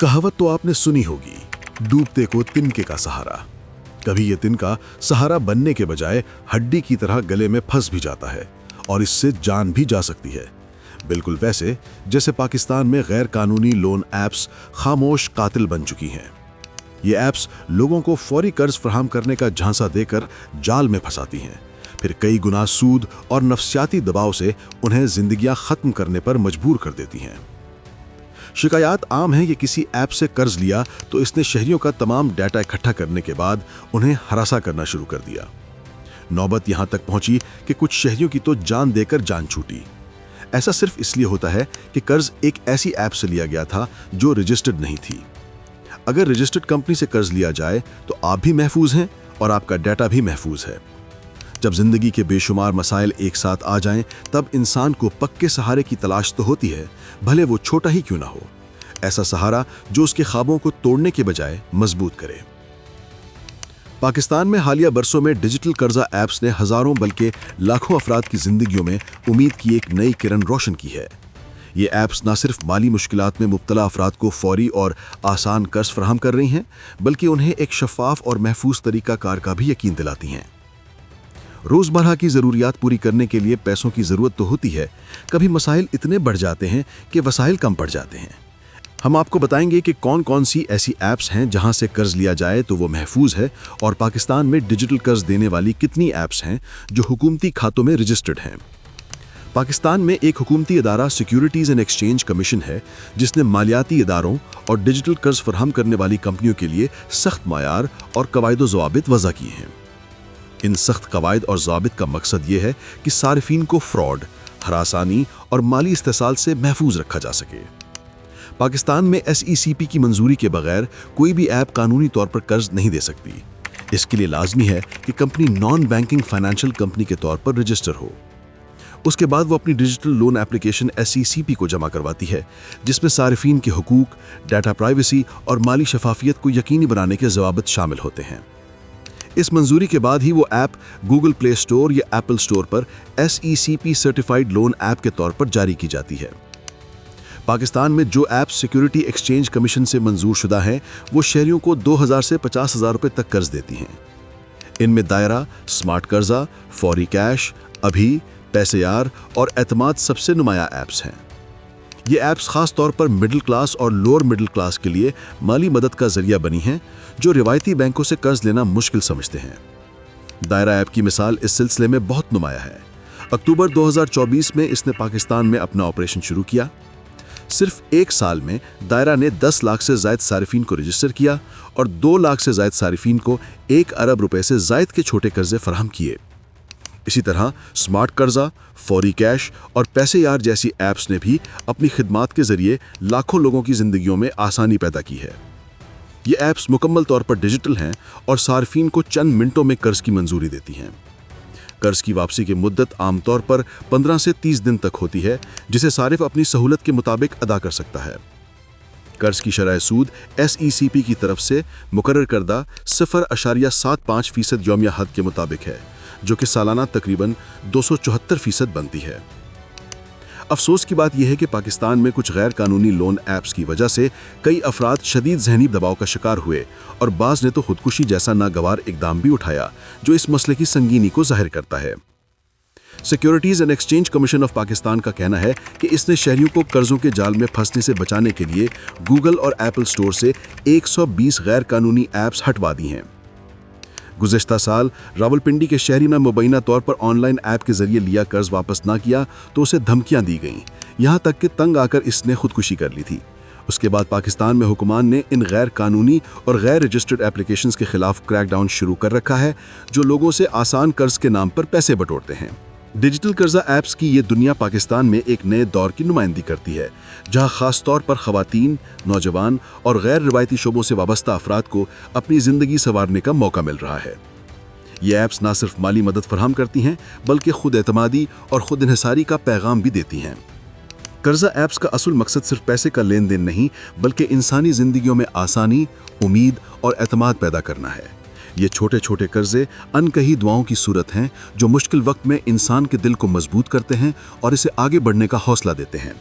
कहावत तो आपने सुनी होगी, डूबते को तिनके का सहारा। कभी ये तिनका सहारा बनने के बजाय हड्डी की तरह गले में फंस भी जाता है और इससे जान भी जा सकती है। बिल्कुल वैसे जैसे पाकिस्तान में गैर कानूनी लोन ऐप्स खामोश कातिल बन चुकी हैं। ये ऐप्स लोगों को फौरी कर्ज फराहम करने का झांसा देकर जाल में फंसाती हैं, फिर कई गुना सूद और नफ्सियाती दबाव से उन्हें जिंदगियां खत्म करने पर मजबूर कर देती हैं। शिकायत आम है कि किसी ऐप से कर्ज लिया तो इसने शहरियों का तमाम डाटा इकट्ठा करने के बाद उन्हें हरासा करना शुरू कर दिया। नौबत यहां तक पहुंची कि कुछ शहरियों की तो जान देकर जान छूटी। ऐसा सिर्फ इसलिए होता है कि कर्ज एक ऐसी ऐप से लिया गया था जो रजिस्टर्ड नहीं थी। अगर रजिस्टर्ड कंपनी से कर्ज लिया जाए तो आप भी महफूज हैं और आपका डाटा भी महफूज है। जब जिंदगी के बेशुमार मसाइल एक साथ आ जाएं, तब इंसान को पक्के सहारे की तलाश तो होती है, भले वो छोटा ही क्यों ना हो। ऐसा सहारा जो उसके ख्वाबों को तोड़ने के बजाय मजबूत करे। पाकिस्तान में हालिया बरसों में डिजिटल कर्जा ऐप्स ने हजारों बल्कि लाखों अफराद की जिंदगियों में उम्मीद की एक नई किरण रोशन की है। ये ऐप्स न सिर्फ माली मुश्किलात में मुब्तला अफराद को फौरी और आसान कर्ज फराहम कर रही हैं, बल्कि उन्हें एक शफाफ और महफूज तरीकाकार का भी यकीन दिलाती हैं। रोजमर्रा की जरूरियात पूरी करने के लिए पैसों की जरूरत तो होती है, कभी मसाइल इतने बढ़ जाते हैं कि वसाइल कम पड़ जाते हैं। हम आपको बताएंगे कि कौन कौन सी ऐसी ऐप्स हैं जहां से कर्ज लिया जाए तो वो महफूज है, और पाकिस्तान में डिजिटल कर्ज देने वाली कितनी ऐप्स हैं जो हुकूमती खातों में रजिस्टर्ड हैं। पाकिस्तान में एक हुकूमती इदारा सिक्योरिटीज एंड एक्सचेंज कमीशन है, जिसने मालियाती इदारों और डिजिटल कर्ज फराहम करने वाली कंपनियों के लिए सख्त मायार और कवायद ज़वाबित वज़ा किए हैं। इन सख्त कवायद और ज़वाबित का मकसद ये है कि सारिफीन को फ्रॉड, हरासानी और माली इस्तेसाल से महफूज रखा जा सके। पाकिस्तान में SECP की मंजूरी के बगैर कोई भी ऐप कानूनी तौर पर कर्ज नहीं दे सकती। इसके लिए लाजमी है कि company non banking financial company के तौर पर रजिस्टर हो। उसके बाद वो अपनी डिजिटल लोन एप्लीकेशन SECP को जमा करवाती है, जिसमें सारिफीन के हुकूक, डाटा प्राइवेसी और माली शफाफियत को यकीनी बनाने के ज़वाबित शामिल होते हैं। इस मंजूरी के बाद ही वो ऐप गूगल प्ले स्टोर या एप्पल स्टोर पर SECP सर्टिफाइड लोन ऐप के तौर पर जारी की जाती है। पाकिस्तान में जो ऐप सिक्योरिटी एक्सचेंज कमीशन से मंजूर शुदा हैं, वो शहरियों को 2000 से 50,000 रुपये तक कर्ज देती हैं। इनमें दायरा, स्मार्ट कर्जा, फौरी कैश, अभी, पैसे यार और एतमाद सबसे नुमाया ऐप्स हैं। ये ऐप्स खास तौर पर मिडिल क्लास और लोअर मिडिल क्लास के लिए माली मदद का जरिया बनी हैं, जो रिवायती बैंकों से कर्ज लेना मुश्किल समझते हैं। दायरा ऐप की मिसाल इस सिलसिले में बहुत नुमाया है। अक्टूबर 2024 में इसने पाकिस्तान में अपना ऑपरेशन शुरू किया। सिर्फ एक साल में दायरा ने 10 लाख से जायद सारिफीन को रजिस्टर किया और 2 लाख से जायद सारिफीन को 1 अरब रुपए से जायद के छोटे कर्जे फराहम किए। इसी तरह स्मार्ट कर्जा, फौरी कैश और पैसे यार जैसी ऐप्स ने भी अपनी खिदमात के जरिए लाखों लोगों की जिंदगियों में आसानी पैदा की है। ये ऐप्स मुकम्मल तौर पर डिजिटल हैं और सार्फिन को चंद मिनटों में कर्ज की मंजूरी देती हैं। कर्ज की वापसी की मुद्दत आमतौर पर 15 से 30 दिन तक होती है, जिसे सारिफ अपनी सहूलत के मुताबिक अदा कर सकता है। कर्ज की शरह सूद SECP की तरफ से मुकर्रर करदा 0.75% यौमिया हद के मुताबिक है, जो कि सालाना तकरीबन 274% बनती है। अफसोस की बात यह है कि पाकिस्तान में कुछ गैर कानूनी लोन ऐप्स की वजह से कई अफराद शदीद जहनी दबाव का शिकार हुए और बाज़ ने तो खुदकुशी जैसा नागवार इकदाम भी उठाया, जो इस मसले की संगीनी को जाहिर करता है। Securities and exchange commission of Pakistan का कहना है कि इसने शहरियों को कर्जों के जाल में फंसने से बचाने के लिए गूगल और एप्पल स्टोर से 120 गैर कानूनी ऐप्स हटवा दी हैं। गुज़िश्ता साल रावलपिंडी के शहरी ने मुबैना तौर पर ऑनलाइन ऐप के जरिए लिया कर्ज वापस ना किया तो उसे धमकियां दी गईं, यहां तक कि तंग आकर इसने खुदकुशी कर ली थी। उसके बाद पाकिस्तान में हुक्मान ने इन गैर कानूनी और गैर रजिस्टर्ड एप्लीकेशंस के खिलाफ क्रैकडाउन शुरू कर रखा है, जो लोगों से आसान कर्ज के नाम पर पैसे बटोरते हैं। डिजिटल कर्जा ऐप्स की ये दुनिया पाकिस्तान में एक नए दौर की नुमाइंदगी करती है, जहां खास तौर पर खवातीन, नौजवान और गैर रिवायती शोबों से वाबस्ता अफराद को अपनी ज़िंदगी संवारने का मौका मिल रहा है। ये ऐप्स न सिर्फ माली मदद फराहम करती हैं, बल्कि खुद एतमादी और खुद इन्हिसारी का पैगाम भी देती हैं। कर्जा ऐप्स का असल मकसद सिर्फ पैसे का लेन देन नहीं, बल्कि इंसानी ज़िंदगियों में आसानी, उम्मीद और एतमाद पैदा करना है। ये छोटे छोटे कर्जे अनकही दुआओं की सूरत हैं, जो मुश्किल वक्त में इंसान के दिल को मजबूत करते हैं और इसे आगे बढ़ने का हौसला देते हैं।